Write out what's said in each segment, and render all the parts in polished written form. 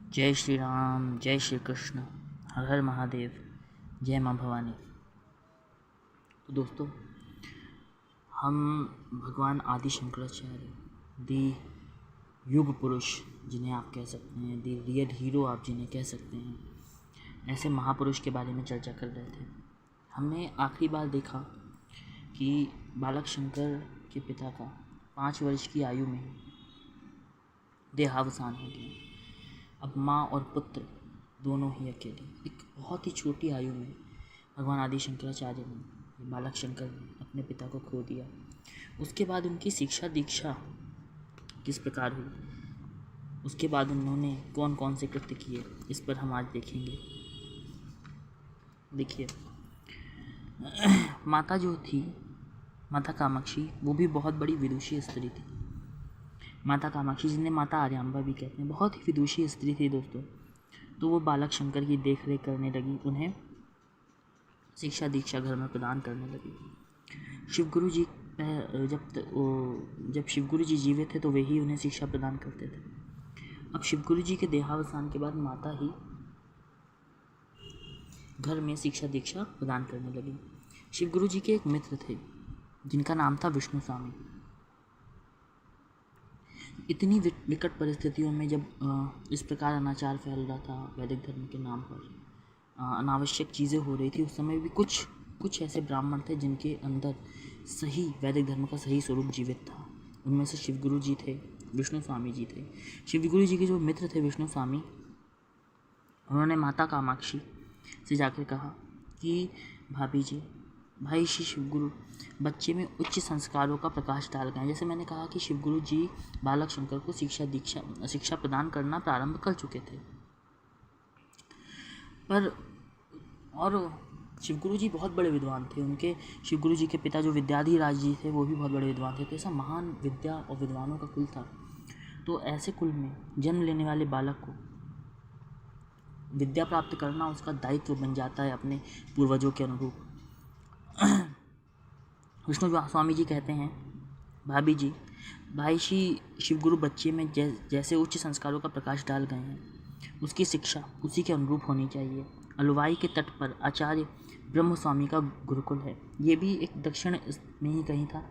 जय श्री राम, जय श्री कृष्ण, हर हर महादेव, जय माँ भवानी। तो दोस्तों, हम भगवान आदि शंकराचार्य, दी युग पुरुष जिन्हें आप कह सकते हैं, दी रियल हीरो आप जिन्हें कह सकते हैं, ऐसे महापुरुष के बारे में चर्चा कर रहे थे। हमने आखिरी बार देखा कि बालक शंकर के पिता का 5 वर्ष की आयु में देहावसान हो गया। अब माँ और पुत्र दोनों ही अकेले, एक बहुत ही छोटी आयु में भगवान आदि शंकराचार्य ने, बालक शंकर ने अपने पिता को खो दिया। उसके बाद उनकी शिक्षा दीक्षा किस प्रकार हुई, उसके बाद उन्होंने कौन कौन से कृत्य किए, इस पर हम आज देखेंगे। देखिए, माता जो थी, माता कामाक्षी, वो भी बहुत बड़ी विदुषी स्त्री थी। माता कामाक्षी, जिन्हें माता आर्यांबा भी कहते हैं, बहुत ही विदुषी स्त्री थी दोस्तों। तो वो बालक शंकर की देख रेख करने लगी, उन्हें शिक्षा दीक्षा घर में प्रदान करने लगी। शिवगुरु जी जब शिवगुरु जी जीवित थे तो वे ही उन्हें शिक्षा प्रदान करते थे। अब शिवगुरु जी के देहावसान के बाद माता ही घर में शिक्षा दीक्षा प्रदान करने लगी। शिवगुरु जी के एक मित्र थे जिनका नाम था विष्णु स्वामी। इतनी विकट परिस्थितियों में जब इस प्रकार अनाचार फैल रहा था वैदिक धर्म के नाम पर, अनावश्यक चीज़ें हो रही थी, उस समय भी कुछ ऐसे ब्राह्मण थे जिनके अंदर सही वैदिक धर्म का सही स्वरूप जीवित था। उनमें से शिवगुरु जी थे, विष्णु स्वामी जी थे। शिवगुरु जी के जो मित्र थे विष्णु स्वामी, उन्होंने माता कामाक्षी से जाकर कहा कि भाभी जी, भाई श्री शिवगुरु बच्चे में उच्च संस्कारों का प्रकाश डाल गए। जैसे मैंने कहा कि शिवगुरु जी बालक शंकर को शिक्षा प्रदान करना प्रारंभ कर चुके थे, पर और शिवगुरु जी बहुत बड़े विद्वान थे। उनके शिवगुरु जी के पिता जो विद्याधीराज जी थे, वो भी बहुत बड़े विद्वान थे। तो ऐसा महान विद्या और विद्वानों का कुल था। तो ऐसे कुल में जन्म लेने वाले बालक को विद्या प्राप्त करना उसका दायित्व बन जाता है अपने पूर्वजों के अनुरूप। विष्णु स्वामी जी कहते हैं, भाभी जी, भाई श्री शिवगुरु बच्चे में जैसे उच्च संस्कारों का प्रकाश डाल गए हैं, उसकी शिक्षा उसी के अनुरूप होनी चाहिए। अलवाई के तट पर आचार्य ब्रह्म स्वामी का गुरुकुल है। ये भी एक दक्षिण में ही कहीं था।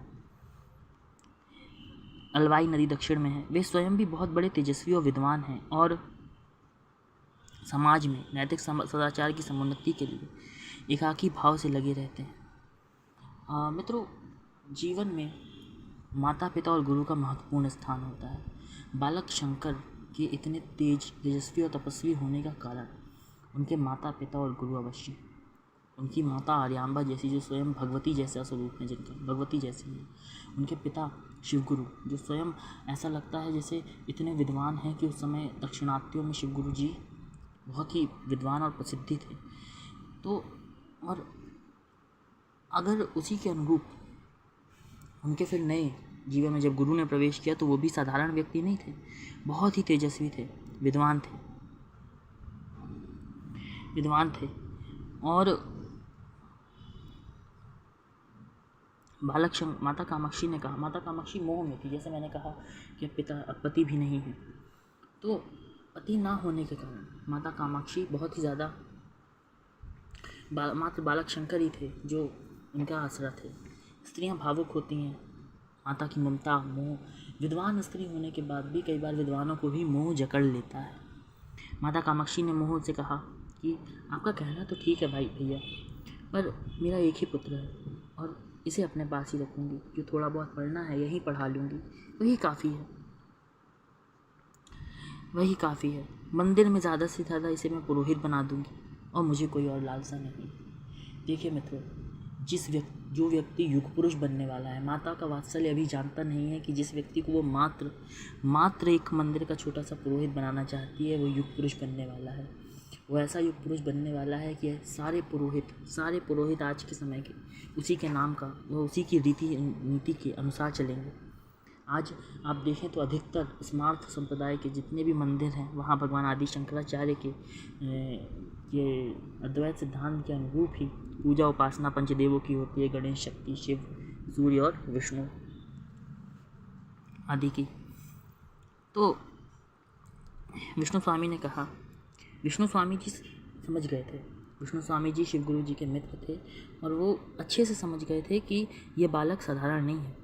अलवाई नदी दक्षिण में है। वे स्वयं भी बहुत बड़े तेजस्वी और विद्वान हैं और समाज में नैतिक सदाचार की समुन्नति के लिए एकाकी भाव से लगे रहते हैं। मित्रों, जीवन में माता पिता और गुरु का महत्वपूर्ण स्थान होता है। बालक शंकर के इतने तेजस्वी और तपस्वी होने का कारण उनके माता पिता और गुरु अवश्य। उनकी माता आर्यांबा जैसी, जो स्वयं भगवती जैसा स्वरूप है, जिनका भगवती जैसी है। उनके पिता शिवगुरु, जो स्वयं ऐसा लगता है जैसे इतने विद्वान हैं कि उस समय दक्षिणात्यों में शिवगुरु जी बहुत ही विद्वान और प्रसिद्धि थे। तो और अगर उसी के अनुरूप उनके फिर नए जीवन में जब गुरु ने प्रवेश किया तो वो भी साधारण व्यक्ति नहीं थे, बहुत ही तेजस्वी थे, विद्वान थे। और माता कामाक्षी ने कहा, माता कामाक्षी मोह में थी। जैसे मैंने कहा कि पति भी नहीं है, तो पति ना होने के कारण माता कामाक्षी बहुत ही ज़्यादा मात्र बालक शंकर ही थे जो उनका आसरा थे। स्त्रियां भावुक होती हैं, माता की ममता, मोह, विद्वान स्त्री होने के बाद भी कई बार विद्वानों को भी मोह जकड़ लेता है। माता कामाक्षी ने मोह से कहा कि आपका कहना तो ठीक है भाई भैया, पर मेरा एक ही पुत्र है और इसे अपने पास ही रखूँगी। जो थोड़ा बहुत पढ़ना है यहीं पढ़ा लूँगी, वही काफ़ी है। मंदिर में ज़्यादा से ज़्यादा इसे मैं पुरोहित बना दूँगी और मुझे कोई और लालसा नहीं। देखिए मित्रों, जो व्यक्ति युग पुरुष बनने वाला है, माता का वात्सल्य अभी जानता नहीं है कि जिस व्यक्ति को वो मात्र एक मंदिर का छोटा सा पुरोहित बनाना चाहती है, वो युग पुरुष बनने वाला है। वो ऐसा युग पुरुष बनने वाला है कि सारे पुरोहित आज के समय के उसी के नाम का, वो उसी की रीति नीति के अनुसार चलेंगे। आज आप देखें तो अधिकतर स्मार्त संप्रदाय के जितने भी मंदिर हैं, वहाँ भगवान आदि शंकराचार्य के अद्वैत सिद्धांत के अनुरूप ही पूजा उपासना पंचदेवों की होती है, गणेश, शक्ति, शिव, सूर्य और विष्णु आदि की। तो विष्णु स्वामी ने कहा, विष्णु स्वामी जी समझ गए थे। विष्णु स्वामी जी शिव गुरु जी के मित्र थे और वो अच्छे से समझ गए थे कि ये बालक साधारण नहीं है।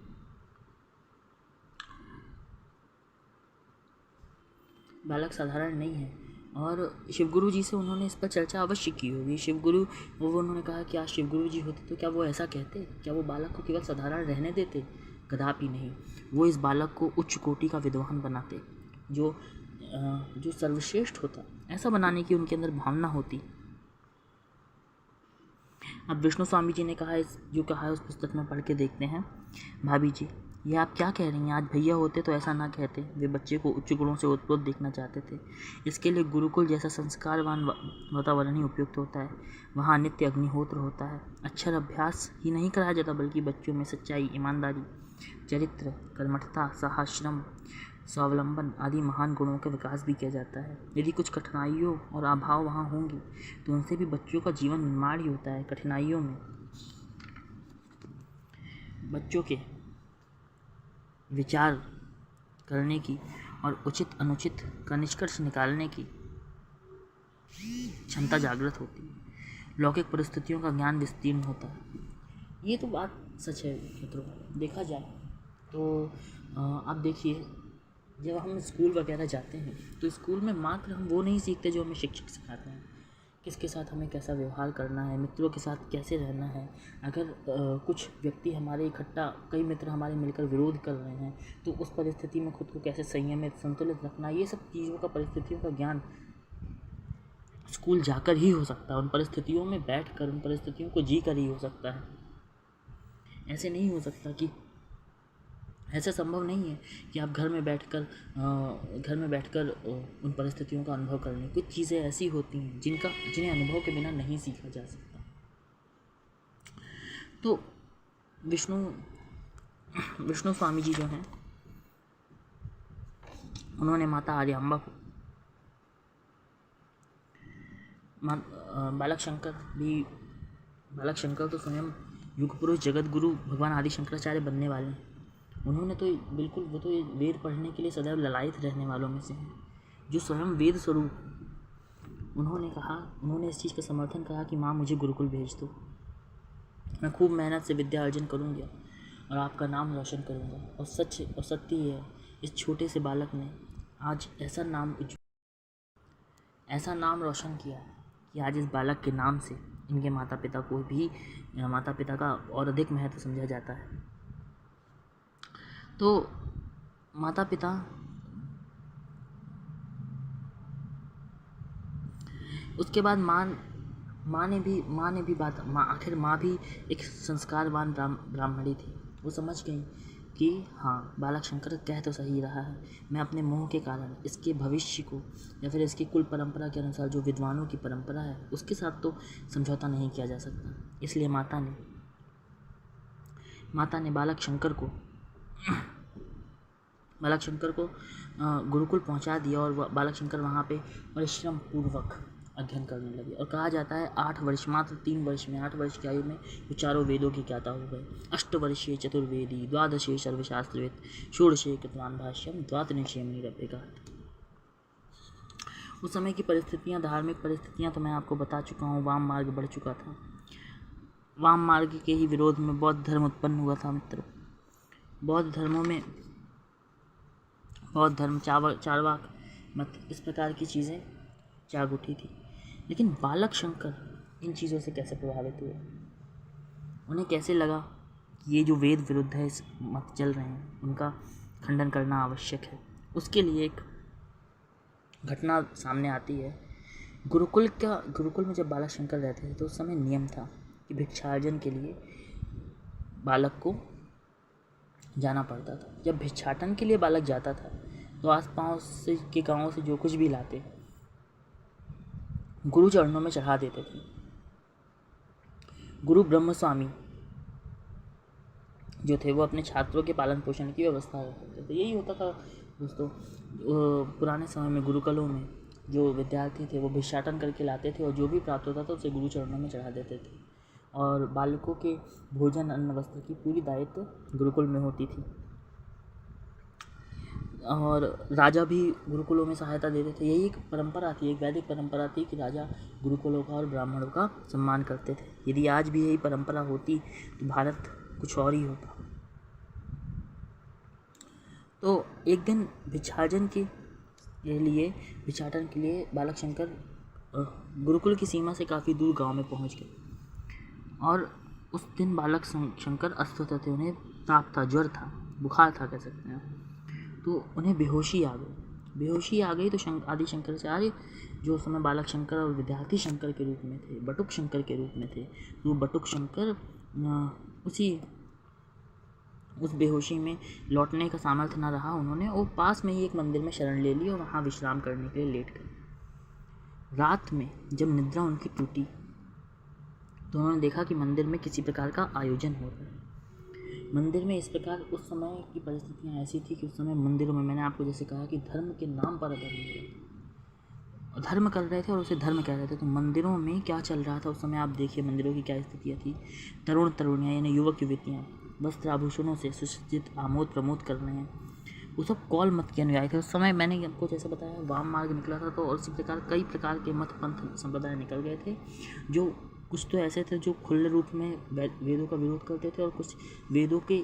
बालक साधारण नहीं है और शिव गुरु जी से उन्होंने इस पर चर्चा अवश्य की होगी। शिव गुरु वो उन्होंने कहा कि आज शिव गुरु जी होते तो क्या वो ऐसा कहते, क्या वो बालक को केवल साधारण रहने देते? कदापि नहीं। वो इस बालक को उच्च कोटि का विद्वान बनाते, जो सर्वश्रेष्ठ होता, ऐसा बनाने की उनके अंदर भावना होती। अब विष्णु स्वामी जी ने कहा, जो कहा है उस पुस्तक में पढ़ के देखते हैं। भाभी जी, ये आप क्या कह रही हैं? आज भैया होते तो ऐसा ना कहते। वे बच्चे को उच्च गुणों से ओतप्रोत देखना चाहते थे। इसके लिए गुरुकुल जैसा संस्कारवान वातावरण ही उपयुक्त होता है। वहाँ नित्य अग्निहोत्र होता है। अक्षर अभ्यास ही नहीं कराया जाता, बल्कि बच्चों में सच्चाई, ईमानदारी, चरित्र, कर्मठता, साहस, श्रम, स्वावलंबन आदि महान गुणों का विकास भी किया जाता है। यदि कुछ कठिनाइयों और अभाव वहाँ होंगी तो उनसे भी बच्चों का जीवन निर्माण ही होता है। कठिनाइयों में बच्चों के विचार करने की और उचित अनुचित का निष्कर्ष निकालने की क्षमता जागृत होती है। लौकिक परिस्थितियों का ज्ञान विस्तीर्ण होता है। ये तो बात सच है मित्रों। देखा जाए तो आप देखिए, जब हम स्कूल वगैरह जाते हैं तो स्कूल में मात्र हम वो नहीं सीखते जो हमें शिक्षक सिखाते हैं। किसके साथ हमें कैसा व्यवहार करना है, मित्रों के साथ कैसे रहना है। अगर कुछ व्यक्ति हमारे इकट्ठा, कई मित्र हमारे मिलकर विरोध कर रहे हैं तो उस परिस्थिति में खुद को कैसे संयमित, संतुलित रखना, ये सब चीज़ों का, परिस्थितियों का ज्ञान स्कूल जाकर ही हो सकता है। उन परिस्थितियों में बैठकर, उन परिस्थितियों को जी कर ही हो सकता है। ऐसे नहीं हो सकता कि ऐसा संभव नहीं है कि आप घर में बैठकर उन परिस्थितियों का अनुभव कर लें। कुछ चीज़ें ऐसी होती हैं जिन्हें अनुभव के बिना नहीं सीखा जा सकता। तो विष्णु स्वामी जी जो हैं, उन्होंने माता आर्यांबा को, बालक शंकर तो स्वयं युग पुरुष जगत गुरु भगवान आदि शंकराचार्य बनने वाले हैं। उन्होंने तो बिल्कुल, वो तो वेद पढ़ने के लिए सदैव ललायत रहने वालों में से हैं, जो स्वयं वेद स्वरूप। उन्होंने इस चीज़ का समर्थन कहा कि माँ मुझे गुरुकुल भेज दो, मैं खूब मेहनत से विद्या अर्जन करूँगा और आपका नाम रोशन करूँगा। और सच और सत्य ही है, इस छोटे से बालक ने आज ऐसा नाम रोशन किया कि आज इस बालक के नाम से इनके माता पिता का और अधिक महत्व समझा जाता है। तो माता पिता उसके बाद माँ ने भी एक संस्कारवान ब्राह्मणी थी। वो समझ गई कि हाँ, बालक शंकर कह तो सही रहा है। मैं अपने मोह के कारण इसके भविष्य को या फिर इसकी कुल परंपरा के अनुसार जो विद्वानों की परंपरा है उसके साथ तो समझौता नहीं किया जा सकता। इसलिए माता ने बालक शंकर को गुरुकुल पहुंचा दिया और बालक शंकर वहाँ पे परिश्रम पूर्वक अध्ययन करने लगे। और कहा जाता है 8 वर्ष, मात्र 3 वर्ष में, 8 वर्ष की आयु में वो चारों वेदों के ज्ञाता हो गए। 8 वर्षीय चतुर्वेदी, 12 सर्वशास्त्रविद, 16 कृतवान भाष्यम, 12 मुनिरभ्यगात्। उस समय की परिस्थितियाँ, धार्मिक परिस्थितियाँ तो मैं आपको बता चुका हूँ। वाम मार्ग बढ़ चुका था। वाम मार्ग के ही विरोध में बौद्ध धर्म उत्पन्न हुआ था मित्रों। बौद्ध धर्म, चारवाक मत, इस प्रकार की चीज़ें जाग उठी थी। लेकिन बालक शंकर इन चीज़ों से कैसे प्रभावित हुए? उन्हें कैसे लगा कि ये जो वेद विरुद्ध है इस मत चल रहे हैं, उनका खंडन करना आवश्यक है? उसके लिए एक घटना सामने आती है। गुरुकुल में जब बालक शंकर रहते थे तो उस समय नियम था कि भिक्षार्जन के लिए बालक को जाना पड़ता था। जब भिक्षाटन के लिए बालक जाता था तो आसपास के गांवों से जो कुछ भी लाते गुरु चरणों में चढ़ा देते थे। गुरु ब्रह्म स्वामी जो थे वो अपने छात्रों के पालन पोषण की व्यवस्था करते थे। यही होता था दोस्तों। पुराने समय में गुरुकुलों में जो विद्यार्थी थे वो भिक्षाटन करके लाते थे और जो भी प्राप्त होता था उसे गुरु चरणों में चढ़ा देते थे। और बालकों के भोजन, अन्न, वस्त्र की पूरी दायित्व गुरुकुल में होती थी। और राजा भी गुरुकुलों में सहायता देते थे। यही एक परंपरा थी, एक वैदिक परंपरा थी कि राजा गुरुकुलों का और ब्राह्मणों का सम्मान करते थे। यदि आज भी यही परंपरा होती तो भारत कुछ और ही होता। तो एक दिन भिक्षाटन के लिए बालक शंकर गुरुकुल की सीमा से काफ़ी दूर गांव में पहुंच गए और उस दिन बालक शंकर अस्वस्थ थे। उन्हें ताप था, ज्वर था, बुखार था कह सकते हैं। तो उन्हें बेहोशी आ गई तो आदि शंकराचार्य जो उस समय बालक शंकर और विद्यार्थी शंकर के रूप में थे, बटुक शंकर के रूप में थे, तो बटुक शंकर उस बेहोशी में लौटने का सामर्थ्य न रहा। उन्होंने वो पास में ही एक मंदिर में शरण ले ली और वहाँ विश्राम करने के लिए लेट गए। रात में जब निद्रा उनकी टूटी तो उन्होंने देखा कि मंदिर में किसी प्रकार का आयोजन हो रहा है। मंदिर में इस प्रकार उस समय की परिस्थितियाँ ऐसी थी कि उस समय मंदिरों में, मैंने आपको जैसे कहा कि धर्म के नाम पर धर्म कर रहे थे और उसे धर्म कह रहे थे। तो मंदिरों में क्या चल रहा था उस समय आप देखिए, मंदिरों की क्या स्थितियाँ थी। तरुण तरुणियाँ यानी युवक युवतियाँ वस्त्र आभूषणों से सुसज्जित आमोद प्रमोद कर रहे हैं। वो सब कौल मत के अनुयायी थे। उस समय मैंने आपको जैसे बताया वाम मार्ग निकला था, तो और इसी प्रकार कई प्रकार के मत पंथ संप्रदाय निकल गए थे। जो कुछ तो ऐसे थे जो खुले रूप में वेदों का विरोध करते थे और कुछ वेदों के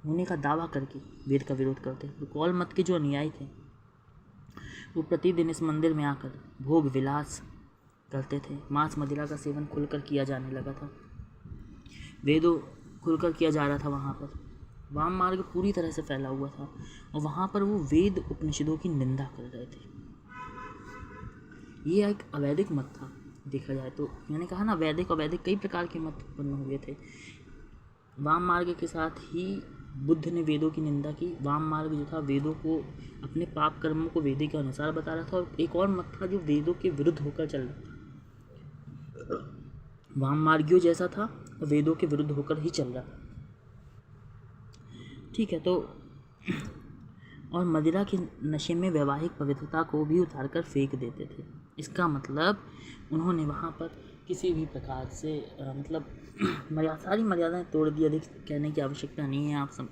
होने का दावा करके वेद का विरोध करते थे। तो कौल मत के जो अनुयायी थे वो प्रतिदिन इस मंदिर में आकर भोग विलास करते थे। मांस मदिरा का सेवन खुलकर किया जाने लगा था, वेदों खुलकर किया जा रहा था। वहाँ पर वाम मार्ग पूरी तरह से फैला हुआ था और वहाँ पर वो वेद उपनिषदों की निंदा कर रहे थे। ये एक अवैधिक मत था देखा जाए तो। मैंने कहा ना, वैदिक अवैधिक कई प्रकार के मत उत्पन्न हुए थे। वाम मार्ग के साथ ही बुद्ध ने वेदों की निंदा की। वाम मार्ग जो था वेदों को, अपने पाप कर्मों को वेदों के अनुसार बता रहा था। और एक और मत था जो वेदों के विरुद्ध होकर चल रहा था। वाम मार्गियों जैसा था और वेदों के विरुद्ध होकर ही चल रहा था। ठीक है, तो और मदिरा के नशे में वैवाहिक पवित्रता को भी उतार कर फेंक देते थे। इसका मतलब उन्होंने वहाँ पर किसी भी प्रकार से सारी मर्यादाएं तोड़ दी। अधिक कहने की आवश्यकता नहीं है आप सब।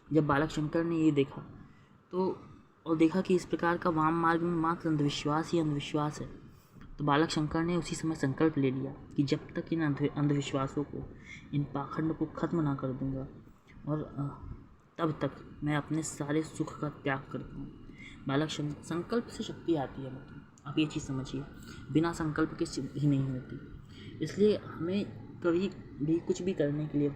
जब बालक शंकर ने ये देखा और देखा कि इस प्रकार का वाम मार्ग में मात्र अंधविश्वास ही अंधविश्वास है, तो बालक शंकर ने उसी समय संकल्प ले लिया कि जब तक इन अंधविश्वासों को, इन पाखंड को खत्म ना कर दूंगा और तब तक मैं अपने सारे सुख का त्याग कर दूँ। बालक संकल्प से शक्ति आती है। मतलब आप ये चीज़ समझिए, बिना संकल्प के सिद्धि ही नहीं होती। इसलिए हमें कभी भी कुछ भी करने के लिए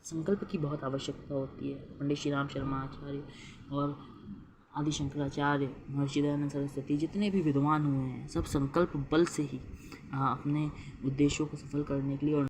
संकल्प की बहुत आवश्यकता होती है। पंडित श्री राम शर्मा आचार्य और आदि शंकराचार्य, महर्षि दयानंद सरस्वती, जितने भी विद्वान हुए हैं, सब संकल्प बल से ही अपने उद्देश्यों को सफल करने के लिए और